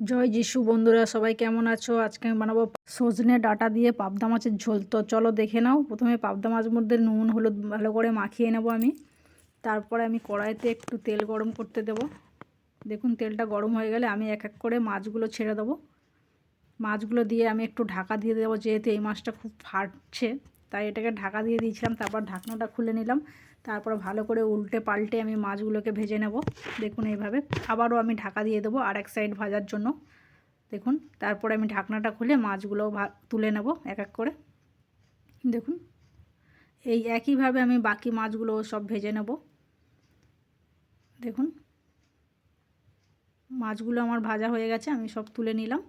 জয় যিশু বন্ধুরা, সবাই কেমন আছো? আজকে আমি বানাবো সজনে ডাঁটা দিয়ে পাবদা মাছের ঝোল। তো চলো দেখে নাও। প্রথমে পাবদা মাছের মধ্যে নুন হলুদ ভালো করে মাখিয়ে নেব আমি। তারপরে আমি কড়াইতে একটু তেল গরম করতে দেব। দেখুন তেলটা গরম হয়ে গেলে আমি এক এক করে মাছগুলো ছেড়ে দেবো। মাছগুলো দিয়ে আমি একটু ঢাকা দিয়ে দেবো, যেহেতু এই মাছটা খুব ফাটছে তাই এটাকে ঢাকা দিয়ে দিয়েছিলাম। তারপর ঢাকনাটা খুলে নিলাম। তারপর ভালো করে উল্টে পাল্টে আমি মাছগুলোকে ভেজে নেব। দেখুন এইভাবে আবারও আমি ঢাকা দিয়ে দেবো আর এক সাইড ভাজার জন্য। দেখুন তারপরে আমি ঢাকনাটা খুলে মাছগুলো তুলে নেব এক এক করে। দেখুন এই একইভাবে আমি বাকি মাছগুলো সব ভেজে নেব। দেখুন মাছগুলো আমার ভাজা হয়ে গেছে, আমি সব তুলে নিলাম।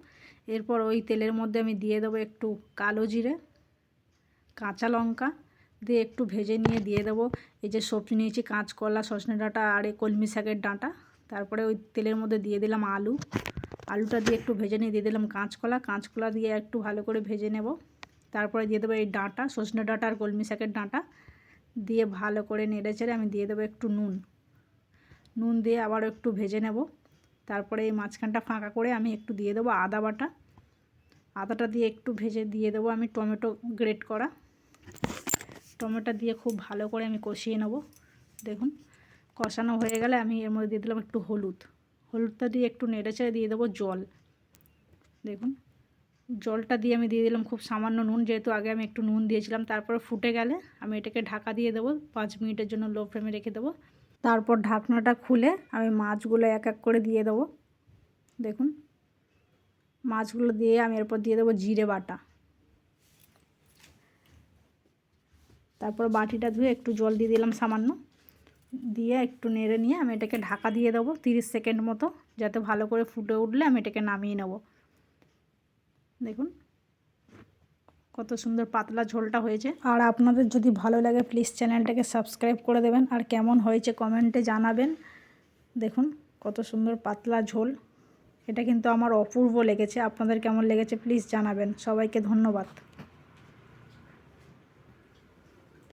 এরপর ওই তেলের মধ্যে আমি দিয়ে দেবো একটু কালো জিরে, কাঁচা লঙ্কা দিয়ে একটু ভেজে নিয়ে দিয়ে দেবো এই যে সবজি নিয়েছি, কাঁচকলা, সজনে ডাঁটা আর এই কলমি শাকের ডাঁটা। তারপরে ওই তেলের মধ্যে দিয়ে দিলাম আলুটা দিয়ে একটু ভেজে নিয়ে দিয়ে দিলাম কাঁচকলা দিয়ে একটু ভালো করে ভেজে নেব। তারপরে দিয়ে দেবো এই ডাঁটা, সজনে ডাঁটা আর কলমি শাকের ডাঁটা দিয়ে ভালো করে নেড়ে চেড়ে আমি দিয়ে দেবো একটু নুন দিয়ে আবার একটু ভেজে নেব। তারপরে এই মাঝখানটা ফাঁকা করে আমি একটু দিয়ে দেবো আদা বাটা। আদাটা দিয়ে একটু ভেজে দিয়ে দেবো আমি টমেটো গ্রেট করা। টমেটো দিয়ে খুব ভালো করে আমি কষিয়ে নেব। দেখুন কষানো হয়ে গেলে আমি এর মধ্যে দিয়ে দিলাম একটু হলুদটা দিয়ে একটু নেড়ে চেড়ে দিয়ে দেবো জল। দেখুন জলটা দিয়ে আমি দিয়ে দিলাম খুব সামান্য নুন, যেহেতু আগে আমি একটু নুন দিয়েছিলাম। তারপর ফুটে গেলে আমি এটাকে ঢাকা দিয়ে দেবো, 5 মিনিটের জন্য লো ফ্লেমে রেখে দেবো। তারপর ঢাকনাটা খুলে আমি মাছগুলো এক এক করে দিয়ে দেবো। দেখুন মাছগুলো দিয়ে আমি এরপর দিয়ে দেবো জিরে বাটা। তারপর বাটিটা ধুয়ে একটু জল দিয়ে দিলাম সামান্য, দিয়ে একটু নেড়ে নিয়ে আমি এটাকে ঢাকা দিয়ে দেবো 30 সেকেন্ড মতো, যাতে ভালো করে ফুটে উঠলে আমি এটাকে নামিয়ে নেব। দেখুন কত সুন্দর পাতলা ঝোলটা হয়েছে। আর আপনাদের যদি ভালো লাগে প্লিজ চ্যানেলটাকে সাবস্ক্রাইব করে দেবেন, আর কেমন হয়েছে কমেন্টে জানাবেন। দেখুন কত সুন্দর পাতলা ঝোল, এটা কিন্তু আমার অপূর্ব লেগেছে। আপনাদের কেমন লেগেছে প্লিজ জানাবেন। সবাইকে ধন্যবাদ।